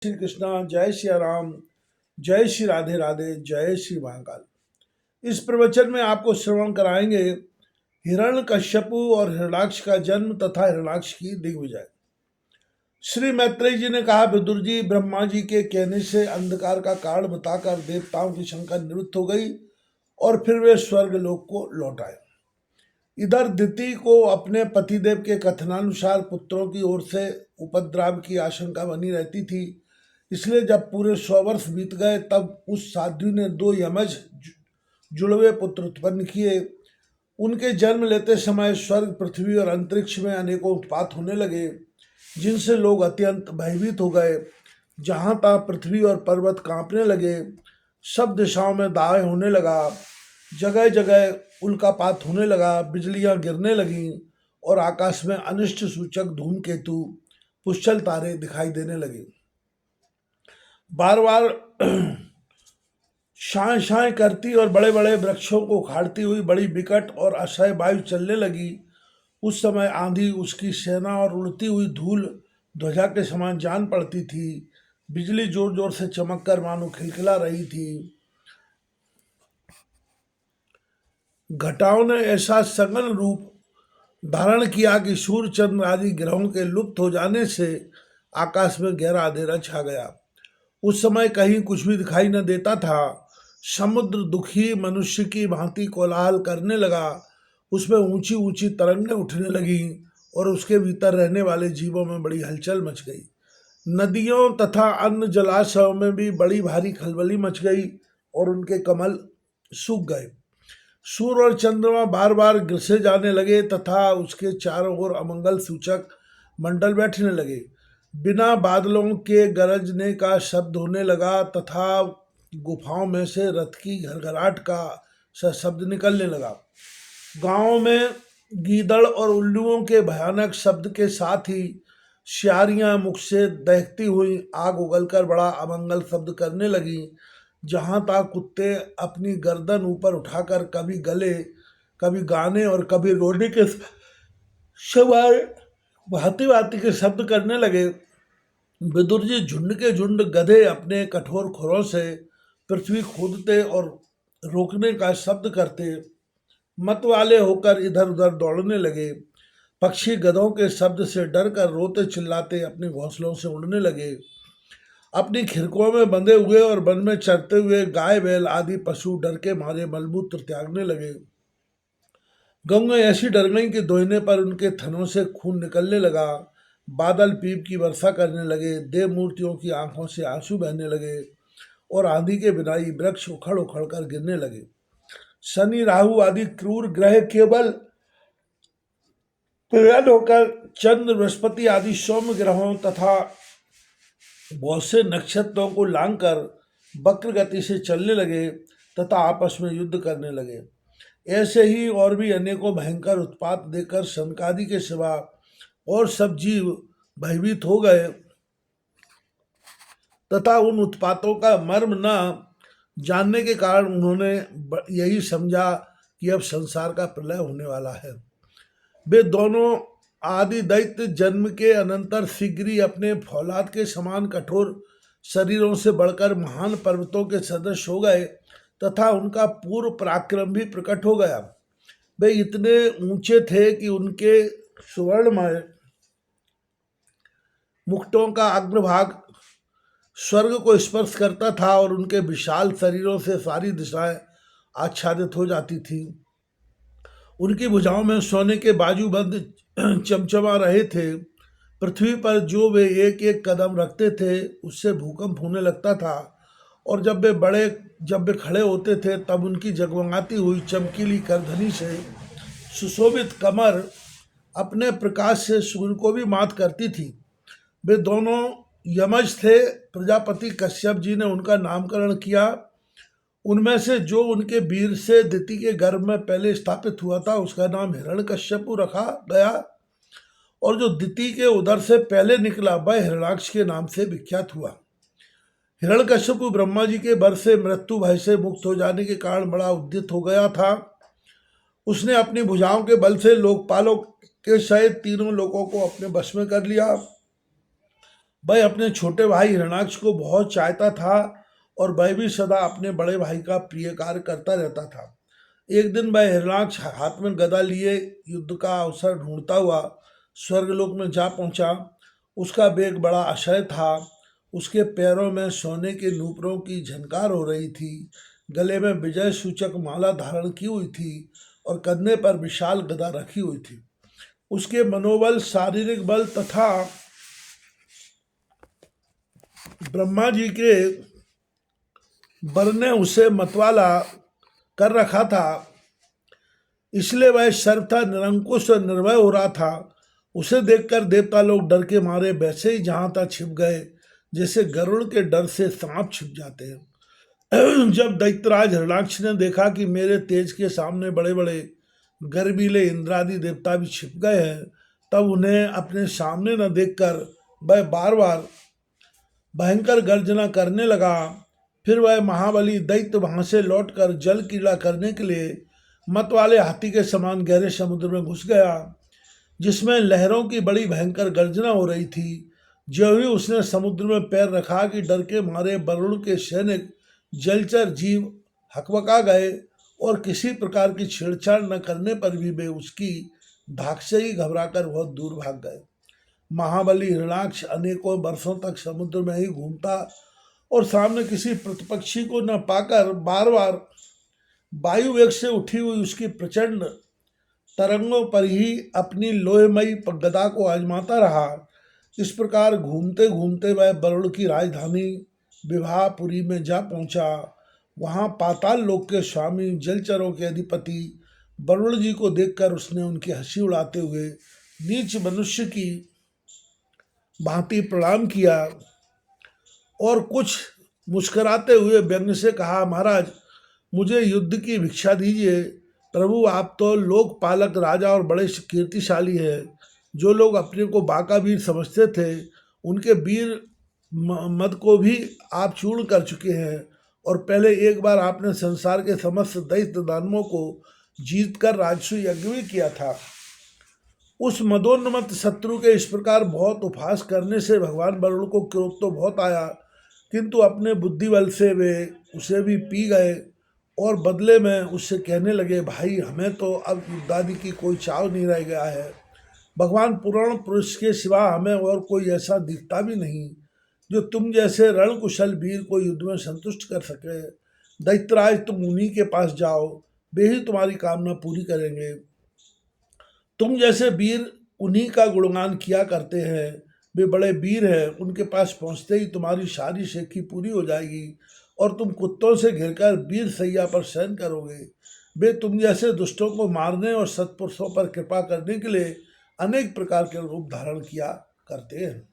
श्री कृष्णा, जय श्री राम, जय श्री राधे राधे, जय श्री महाकाल। इस प्रवचन में आपको श्रवण कराएंगे हिरण्यकश्यपु और हिरण्याक्ष का जन्म तथा हिरण्याक्ष की दिग्विजय। श्री मैत्रेय जी ने कहा, विदुर जी, ब्रह्मा जी के कहने से अंधकार का कारण बताकर देवताओं की शंका निवृत्त हो गई और फिर वे स्वर्ग लोक को लौट आए। इधर दिति को अपने पतिदेव के कथनानुसार पुत्रों की ओर से उपद्रव की आशंका बनी रहती थी, इसलिए जब पूरे 100 वर्ष बीत गए तब उस साध्वी ने 2 यमज जुड़वे पुत्र उत्पन्न किए। उनके जन्म लेते समय स्वर्ग, पृथ्वी और अंतरिक्ष में अनेकों उत्पात होने लगे, जिनसे लोग अत्यंत भयभीत हो गए। जहाँ तहाँ पृथ्वी और पर्वत कांपने लगे, सब दिशाओं में दाह होने लगा, जगह जगह उल्कापात होने लगा, बिजलियां गिरने लगीं और आकाश में अनिष्ट सूचक धूमकेतु, पुष्कल तारे दिखाई देने लगे। बार बार शां शां करती और बड़े बड़े वृक्षों को उखाड़ती हुई बड़ी विकट और असह्य वायु चलने लगी। उस समय आंधी, उसकी सेना और उड़ती हुई धूल ध्वजा के समान जान पड़ती थी। बिजली जोर जोर से चमककर मानो खिलखिला रही थी। घटाओं ने ऐसा सघन रूप धारण किया कि सूर्य, चंद्र आदि ग्रहों के लुप्त हो जाने से आकाश में गहरा अंधेरा छा गया। उस समय कहीं कुछ भी दिखाई न देता था। समुद्र दुखी मनुष्य की भांति कोलाहल करने लगा, उसमें ऊंची ऊंची तरंगें उठने लगीं और उसके भीतर रहने वाले जीवों में बड़ी हलचल मच गई। नदियों तथा अन्य जलाशयों में भी बड़ी भारी खलबली मच गई और उनके कमल सूख गए। सूर्य और चंद्रमा बार बार ग्रसे जाने लगे तथा उसके चारों ओर अमंगल सूचक मंडल बैठने लगे। बिना बादलों के गरजने का शब्द होने लगा तथा गुफाओं में से रथ की घरघराहट का शब्द निकलने लगा। गांवों में गीदड़ और उल्लुओं के भयानक शब्द के साथ ही श्यारियां मुख से दहकती हुई आग उगलकर बड़ा अमंगल शब्द करने लगी। जहाँ तक कुत्ते अपनी गर्दन ऊपर उठाकर कभी गले, कभी गाने और कभी रोने के सवार भांति भांति के शब्द करने लगे। विदुर जी, झुंड के झुंड गधे अपने कठोर खुरों से पृथ्वी खोदते और रोकने का शब्द करते मत वाले होकर इधर उधर दौड़ने लगे। पक्षी गधों के शब्द से डरकर रोते चिल्लाते अपने घोंसलों से उड़ने लगे। अपनी खिड़कों में बंधे हुए और वन में चरते हुए गाय बैल आदि पशु डर के मारे मलमूत्र त्यागने लगे। गंगा ऐसी डर गई कि दोहने पर उनके थनों से खून निकलने लगा। बादल पीप की वर्षा करने लगे, देव मूर्तियों की आंखों से आंसू बहने लगे और आंधी के बिनाई वृक्ष उखड़ उखड़ कर गिरने लगे। शनि, राहु आदि क्रूर ग्रह केवल प्रकट होकर चंद्र, बृहस्पति आदि सौम्य ग्रहों तथा बहुत से नक्षत्रों को लांघकर वक्र गति से चलने लगे तथा आपस में युद्ध करने लगे। ऐसे ही और भी अनेकों भयंकर उत्पात देकर शनकादि के सिवा और सब जीव भयभीत हो गए तथा उन उत्पातों का मर्म न जानने के कारण उन्होंने यही समझा कि अब संसार का प्रलय होने वाला है। वे दोनों आदि दैत्य जन्म के अनंतर शीघ्र ही अपने फौलाद के समान कठोर शरीरों से बढ़कर महान पर्वतों के सदृश हो गए तथा उनका पूर्व पराक्रम भी प्रकट हो गया। वे इतने ऊंचे थे कि उनके सुवर्णमय मुकुटों का अग्रभाग स्वर्ग को स्पर्श करता था और उनके विशाल शरीरों से सारी दिशाएं आच्छादित हो जाती थी। उनकी भुजाओं में सोने के बाजूबंद चमचमा रहे थे। पृथ्वी पर जो वे एक एक कदम रखते थे उससे भूकंप होने लगता था और जब वे खड़े होते थे तब उनकी जगमगाती हुई चमकीली करधनी से सुशोभित कमर अपने प्रकाश से सूर्य को भी मात करती थी। वे दोनों यमज थे। प्रजापति कश्यप जी ने उनका नामकरण किया। उनमें से जो उनके वीर से दिति के गर्भ में पहले स्थापित हुआ था उसका नाम हिरण्यकश्यपु रखा गया और जो दिति के उदर से पहले निकला वह हिरण्याक्ष के नाम से विख्यात हुआ। हिरण्यकश्यपु ब्रह्मा जी के वर से मृत्यु भय से मुक्त हो जाने के कारण बड़ा उद्यत हो गया था। उसने अपनी भुजाओं के बल से लोकपालों के सहित तीनों लोगों को अपने वश में कर लिया। वह अपने छोटे भाई हिरणाक्ष को बहुत चाहता था और वह भी सदा अपने बड़े भाई का प्रिय कार्य करता रहता था। एक दिन वह हिरणाक्ष हाथ में गदा लिए युद्ध का अवसर ढूंढता हुआ स्वर्गलोक में जा पहुंचा। उसका वेग बड़ा अक्षय था। उसके पैरों में सोने के नूपुरों की झनकार हो रही थी। गले में विजय सूचक माला धारण की हुई थी और कंधे पर विशाल गदा रखी हुई थी। उसके मनोबल, शारीरिक बल तथा ब्रह्मा जी के वर ने उसे मतवाला कर रखा था, इसलिए वह सर्वथा निरंकुश और निर्भय हो रहा था। उसे देखकर देवता लोग डर के मारे वैसे ही जहां तक छिप गए जैसे गरुड़ के डर से सांप छिप जाते हैं। जब दैत्यराज हिरणाक्ष ने देखा कि मेरे तेज के सामने बड़े बड़े गर्वीले इंद्रादि देवता भी छिप गए हैं, तब उन्हें अपने सामने न देखकर वह बार बार भयंकर गर्जना करने लगा। फिर वह महाबली दैत्य वहां से लौटकर जल क्रीड़ा करने के लिए मत वाले हाथी के समान गहरे समुद्र में घुस गया, जिसमें लहरों की बड़ी भयंकर गर्जना हो रही थी। जो ही उसने समुद्र में पैर रखा कि डर के मारे वरुण के सैनिक जलचर जीव हकबका गए और किसी प्रकार की छेड़छाड़ न करने पर भी वे उसकी धाक से ही घबराकर बहुत दूर भाग गए। महाबली हिरणाक्ष अनेकों वर्षों तक समुद्र में ही घूमता और सामने किसी प्रतिपक्षी को न पाकर बार बार वायु वेग से उठी हुई उसकी प्रचंड तरंगों पर ही अपनी लोहमयी गदा को आजमाता रहा। इस प्रकार घूमते घूमते वह वरुण की राजधानी विवाहपुरी में जा पहुंचा। वहां पाताल लोक के स्वामी जलचरों के अधिपति वरुण जी को देखकर उसने उनकी हंसी उड़ाते हुए नीच मनुष्य की भांति प्रणाम किया और कुछ मुस्कुराते हुए व्यंग से कहा, महाराज मुझे युद्ध की भिक्षा दीजिए। प्रभु आप तो लोकपालक राजा और बड़े कीर्तिशाली हैं। जो लोग अपने को बाका वीर समझते थे उनके वीर मद को भी आप चूर्ण कर चुके हैं और पहले एक बार आपने संसार के समस्त दैत्य दानवों को जीतकर राजसू यज्ञ भी किया था। उस मदोन्मत्त शत्रु के इस प्रकार बहुत उपहास करने से भगवान वरुण को क्रोध तो बहुत आया, किंतु अपने बुद्धि बल से वे उसे भी पी गए और बदले में उससे कहने लगे, भाई हमें तो अब युद्धादि की कोई चाव नहीं रह गया है। भगवान पुराण पुरुष के सिवा हमें और कोई ऐसा दिखता भी नहीं जो तुम जैसे रणकुशल वीर को युद्ध में संतुष्ट कर सके। दैत्यराज तुम उन्हीं के पास जाओ, वे ही तुम्हारी कामना पूरी करेंगे। तुम जैसे वीर उन्हीं का गुणगान किया करते हैं, वे बड़े वीर हैं। उनके पास पहुंचते ही तुम्हारी सारी शेखी पूरी हो जाएगी और तुम कुत्तों से घिरकर वीर सैया पर शयन करोगे। वे तुम जैसे दुष्टों को मारने और सत्पुरुषों पर कृपा करने के लिए अनेक प्रकार के रूप धारण किया करते हैं।